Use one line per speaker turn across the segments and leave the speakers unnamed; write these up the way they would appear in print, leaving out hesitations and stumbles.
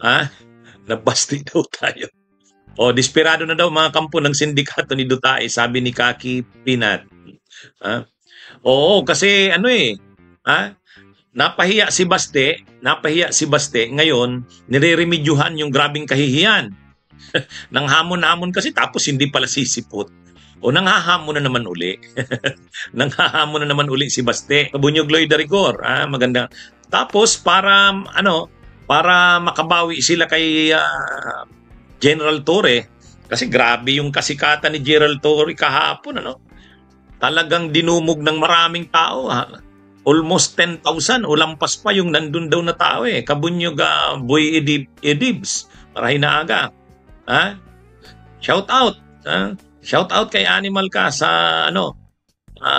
Ha? Nabasti daw tayo. O, desperado na daw mga kampo ng sindikato ni Duterte, sabi ni Kaki Pinat. Ha? Oo, kasi ano eh, ha? Napahiya si Baste, ngayon, nireremedyohan yung grabing kahihiyan. Nang hamon-hamon kasi tapos hindi pala sisipot. O nanghahamon na naman uli. Nanghahamon na naman uli si Baste. Bunyog Lloyd de Rigor, maganda. Tapos para makabawi sila kay General Torre, kasi grabe yung kasikatan ni General Torre kahapon, ano? Talagang dinumog ng maraming tao, ha? Almost 10,000 o lampas pa yung nandun daw na tao eh. Kabunyog Boy Edibs, marahin na aga. Ha? Shout out. Ha? Shout out kay Animal ka sa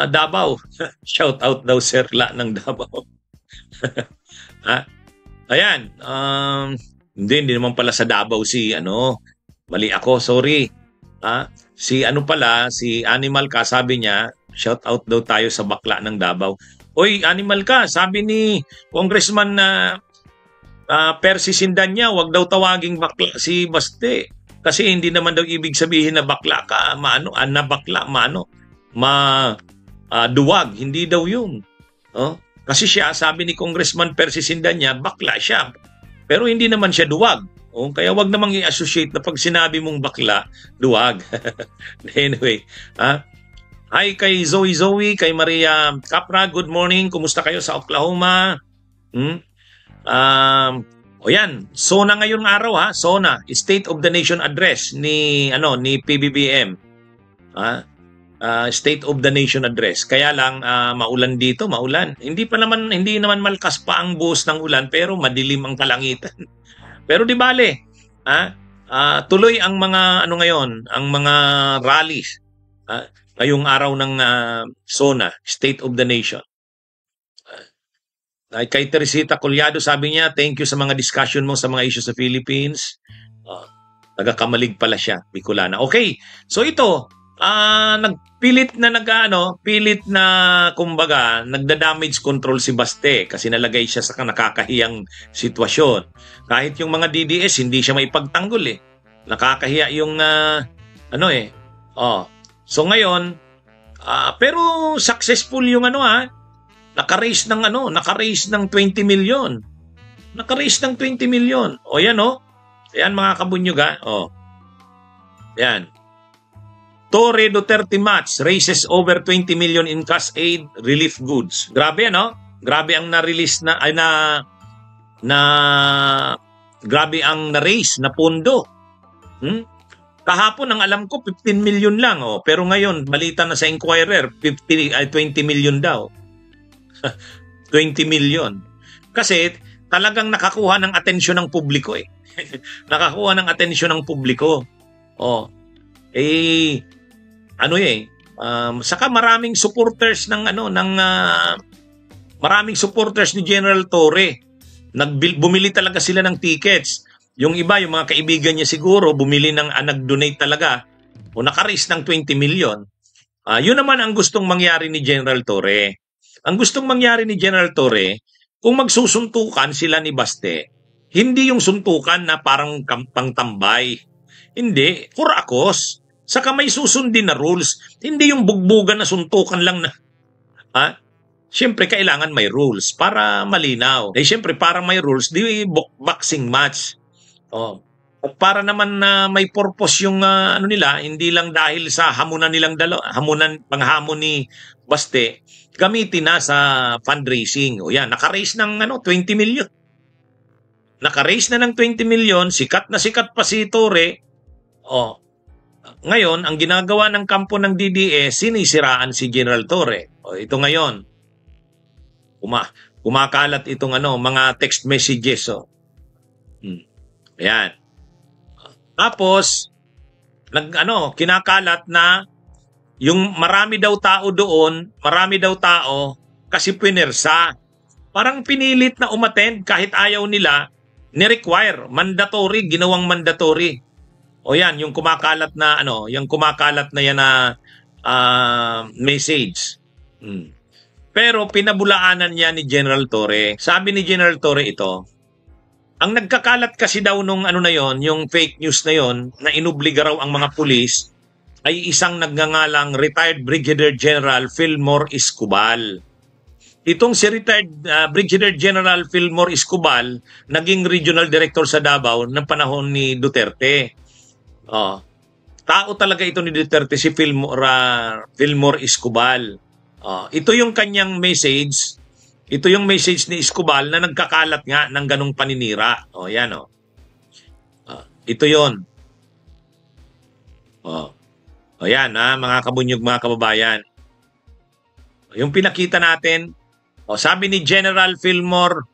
Davao. Shout out daw Serla ng Davao. Ha? Ayan, hindi naman pala sa Davao mali ako, sorry. Si Animal ka, sabi niya, shout out daw tayo sa bakla ng Davao. Oy, Animal ka, sabi ni Congressman na Percy Sindanya, wag daw tawaging bakla si Baste. Kasi hindi naman daw ibig sabihin na bakla ka, duwag, hindi daw yun. Oh? Kasi siya, sabi ni Congressman Percy Sindanya, bakla siya. Pero hindi naman siya duwag. Oh, kaya wag namang i-associate na pag sinabi mong bakla, duwag. Anyway, hi kay Zoe, kay Maria Capra, good morning. Kumusta kayo sa Oklahoma? Yan, SONA ngayong araw SONA, State of the Nation Address ni PBBM. State of the Nation Address. Kaya lang maulan dito, maulan. Hindi naman malakas pa ang buhos ng ulan pero madilim ang kalangitan. Pero di bale, tuloy ang mga ang mga rallies ngayong araw ng SONA, State of the Nation. Kay Teresita Collado, sabi niya, thank you sa mga discussion mo sa mga issues sa Philippines. Nagkakamalig pala siya, Bicolana. Okay, so ito, pilit na kumbaga nagda-damage control si Baste kasi nalagay siya sa nakakahiyang sitwasyon. Kahit yung mga DDS hindi siya maipagtanggol eh. Nakakahiya yung So ngayon, pero successful yung naka-raise ng 20 million. Naka-raise ng 20 million. O yan Ayan mga kabunyog Yan. Torre Duterte match raises over 20 million in cash aid relief goods. Grabe Grabe ang na-release grabe ang na-raise na pondo. Kahapon ang alam ko 15 million lang pero ngayon balita na sa Inquirer 20 million daw. 20 million. Kasi talagang nakakuha ng atensyon ng publiko eh. Nakakuha ng atensyon ng publiko. Saka maraming supporters maraming supporters ni General Torre. Bumili talaga sila ng tickets. Yung iba, yung mga kaibigan niya siguro, bumili nag-donate talaga o naka-raise ng 20 million. Yun naman ang gustong mangyari ni General Torre. Ang gustong mangyari ni General Torre, kung magsusuntukan sila ni Baste, hindi yung suntukan na parang pangtambay. Hindi, for akos. Saka may susundin na rules. Hindi yung bugbugan na suntukan lang na. Siyempre, kailangan may rules para malinaw. Siyempre, para may rules, di boxing match. At para naman na may purpose yung nila, hindi lang dahil sa hamunan nilang panghamon ni Baste, gamitin na sa fundraising. Yan, naka-raise ng 20 million. Naka-raise na ng 20 million, sikat na sikat pa si Torre. Ngayon, ang ginagawa ng kampo ng DDS, sinisiraan si General Torre. Ito ngayon, kumakalat itong mga text messages. Ayan. Tapos, kinakalat na yung marami daw tao kasi pinersa. Parang pinilit na umattend kahit ayaw nila, ni-require, ginawang mandatory. Yan, yung kumakalat na yan na message. Pero pinabulaanan niya ni General Torre. Sabi ni General Torre ito, Ang nagkakalat kasi daw nung ano na yon, yung fake news na yon, na inubliga raw ang mga pulis, ay isang nagngangalang retired Brigadier General Fillmore Escobal. Itong si retired Brigadier General Fillmore Escobal, naging regional director sa Davao ng panahon ni Duterte. Tao talaga ito ni Duterte, si Fillmore Escobal. Ito yung kanyang message. Ito yung message ni Escobal na nagkakalat nga ng ganong paninira. Yan o. Ito yon. Yan mga kabunyog, mga kababayan. Yung pinakita natin, sabi ni General Fillmore,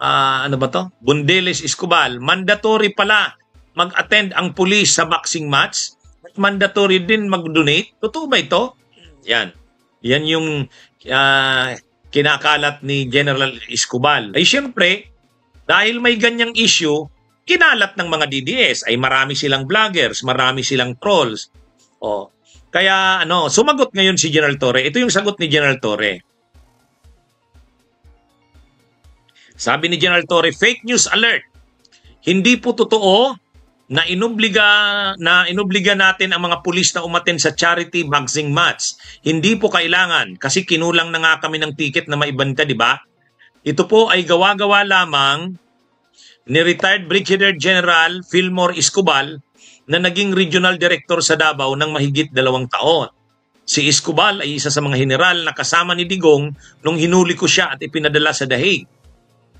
ano ba to? Bundeles Escobal, mandatory pala mag-attend ang pulis sa boxing match at mandatory din mag-donate. Totoo ba ito? Yan. Yan yung kinakalat ni General Escobal. Ay siyempre, dahil may ganyang issue, kinalat ng mga DDS ay marami silang vloggers, marami silang trolls. Kaya sumagot ngayon si General Torre. Ito yung sagot ni General Torre. Sabi ni General Torre, fake news alert. Hindi po totoo na inubliga natin ang mga pulis na umattend sa charity boxing match. Hindi po kailangan kasi kinulang na nga kami ng ticket na maibanta, di ba? Ito po ay gawa-gawa lamang ni retired Brigadier General Fillmore Escobal na naging regional director sa Davao ng mahigit 2 taon. Si Escobal ay isa sa mga general na kasama ni Digong nung hinuli ko siya at ipinadala sa The Hague.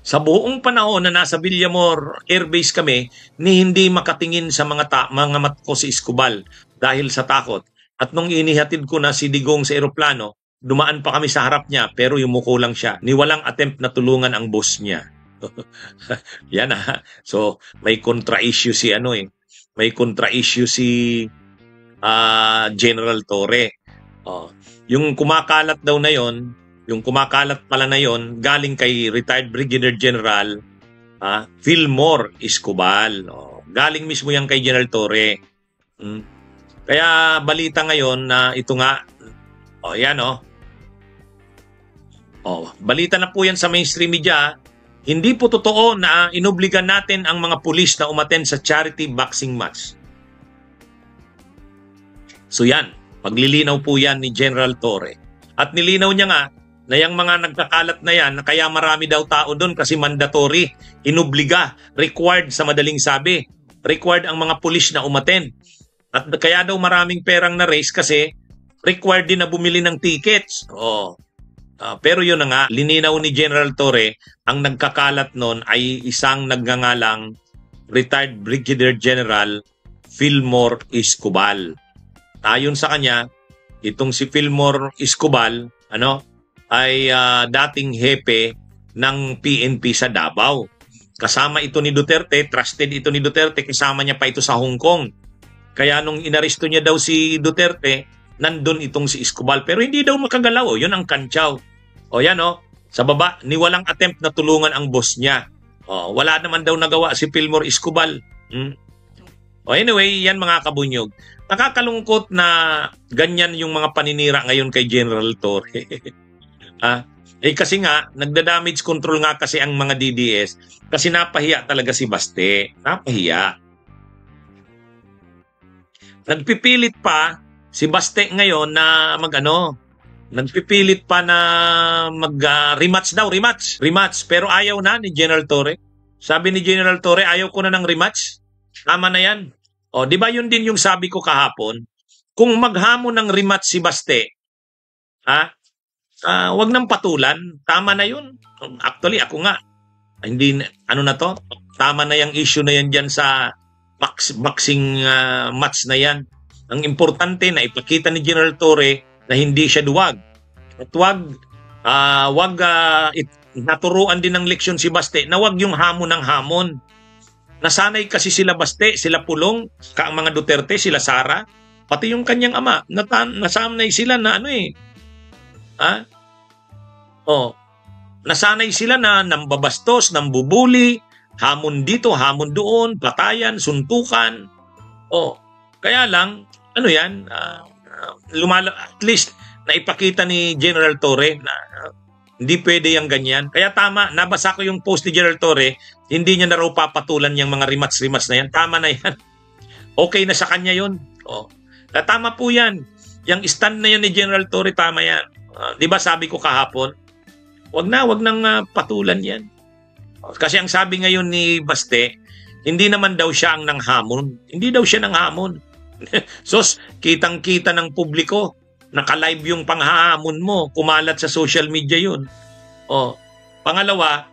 Sa buong panahon na nasa Villamor Air Base kami, ni hindi makatingin sa mga mata ko si Escobal dahil sa takot. At nung inihatid ko na si Digong sa eroplano, dumaan pa kami sa harap niya pero yumuko lang siya. Ni walang attempt na tulungan ang boss niya. Yan So may contra-issue si May contra-issue si General Torre. Yung kumakalat daw na yon, yung kumakalat pala na yon, galing kay retired Brigadier General Fillmore Escobal. Galing mismo yan kay General Torre. Kaya balita ngayon na ito nga, yan balita na po yan sa mainstream media. Hindi po totoo na inubligan natin ang mga pulis na umattend sa charity boxing match. So yan, paglilinaw po yan ni General Torre. At nilinaw niya nga na yung mga nagkakalat na yan, na kaya marami daw tao doon kasi mandatory, inubliga, required sa madaling sabi. Required ang mga pulis na umattend. At kaya daw maraming perang na race kasi required din na bumili ng tickets. Pero yun na nga, lininaw ni General Torre, ang nagkakalat nun ay isang nagngangalang retired Brigadier General Fillmore Escobal. Ayon sa kanya, itong si Fillmore Escobal, ay dating hepe ng PNP sa Davao. Kasama ito ni Duterte, trusted ito ni Duterte, kasama niya pa ito sa Hong Kong. Kaya nung inaresto niya daw si Duterte, nandun itong si Escobal. Pero hindi daw makagalaw. Yun ang kantsaw. Yan sa baba, ni walang attempt na tulungan ang boss niya. Wala naman daw nagawa si Fillmore Escobal. Anyway, yan mga kabunyog. Nakakalungkot na ganyan yung mga paninira ngayon kay General Torre. Kasi nga, nagda-damage control nga kasi ang mga DDS kasi napahiya talaga si Baste. Napahiya. Nagpipilit pa si Baste ngayon na nagpipilit pa na rematch daw, rematch. Pero ayaw na ni General Torre. Sabi ni General Torre, ayaw ko na ng rematch. Tama na yan. Di ba yun din yung sabi ko kahapon? Kung maghamon ng rematch si Baste, wag nang patulan. Tama na yun. Actually, ako nga, hindi, tama na yung issue na yan dyan sa boxing match na yan. Ang importante na ipakita ni General Torre na hindi siya duwag. At wag naturuan din ng leksyon si Baste na wag yung hamon ng hamon. Nasanay kasi sila Baste, sila Pulong, ang mga Duterte, sila Sara, pati yung kanyang ama, nasanay sila na nasanay sila na nambabastos, nambubuli, hamon dito, hamon doon, patayan, suntukan. Kaya lang, at least naipakita ni General Torre na Hindi pwede yung ganyan. Kaya tama, nabasa ko yung post ni General Torre, hindi niya na raw papatulan yung mga rimats-rimats na yan. Tama na yan. Okay na sa kanya yun. Oh. Tama po yan. Yung stand na yun ni General Torre, tama yan. Di ba sabi ko kahapon, wag nang patulan yan. Kasi ang sabi ngayon ni Baste, hindi naman daw siya ang nanghamon. Hindi daw siya nanghamon. Sos, kitang-kita ng publiko, naka-live yung panghahamon mo, kumalat sa social media yun. Oh. Pangalawa,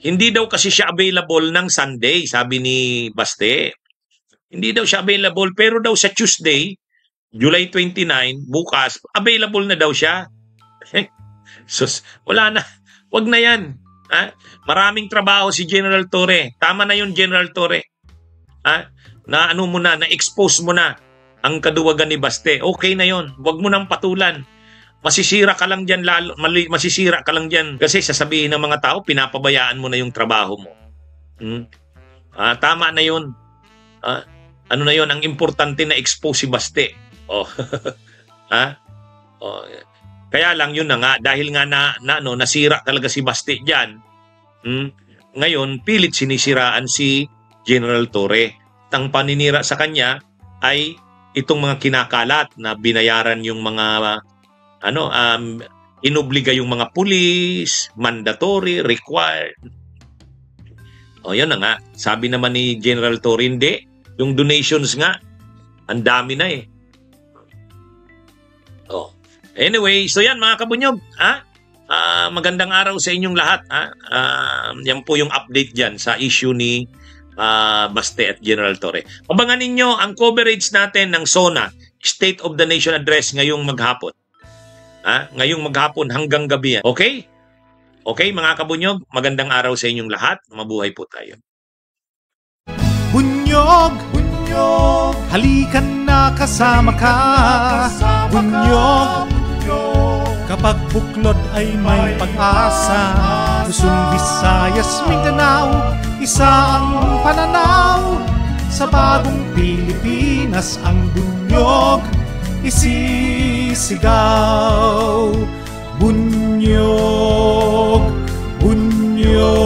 hindi daw kasi siya available ng Sunday, sabi ni Baste. Hindi daw siya available, pero daw sa Tuesday, July 29, bukas, available na daw siya. Sus, wala na. Wag na yan. Ha? Maraming trabaho si General Torre. Tama na yun, General Torre. Ha? Na ano mo na-expose mo na ang kaduwagan ni Baste. Okay na yun. Wag mo nang patulan. Masisira ka lang dyan, masisira ka lang dyan. Kasi sasabihin ng mga tao, pinapabayaan mo na yung trabaho mo. Tama na yun. Ano na yun? Ang importante na expose si Baste. Oh. Oh. Kaya lang yun na nga, dahil nga nasira talaga si Baste dyan. Ngayon, pilit sinisiraan si General Torre. Ang paninira sa kanya ay itong mga kinakalat na binayaran yung mga inobliga yung mga pulis, mandatory, required. O yan na nga, sabi naman ni General Torre, hindi. Yung donations nga, ang dami na eh. Oh. Anyway, so yan mga kabunyog, magandang araw sa inyong lahat. Yan po yung update dyan sa issue ni Baste at General Torre. Abangan ninyo ang coverage natin ng SONA, State of the Nation Address ngayong maghapon. Ngayong maghapon hanggang gabi yan. Okay? Okay mga kabunyog, magandang araw sa inyong lahat. Mabuhay po tayo.
Bunyog, bunyog, halikan na kasama ka. Bunyog, kapag buklod ay may pag-asa. Luzon, Visayas, Mindanao, isa ang pananaw. Sa bagong Pilipinas ang bunyog isisigaw. Bunyog, bunyog.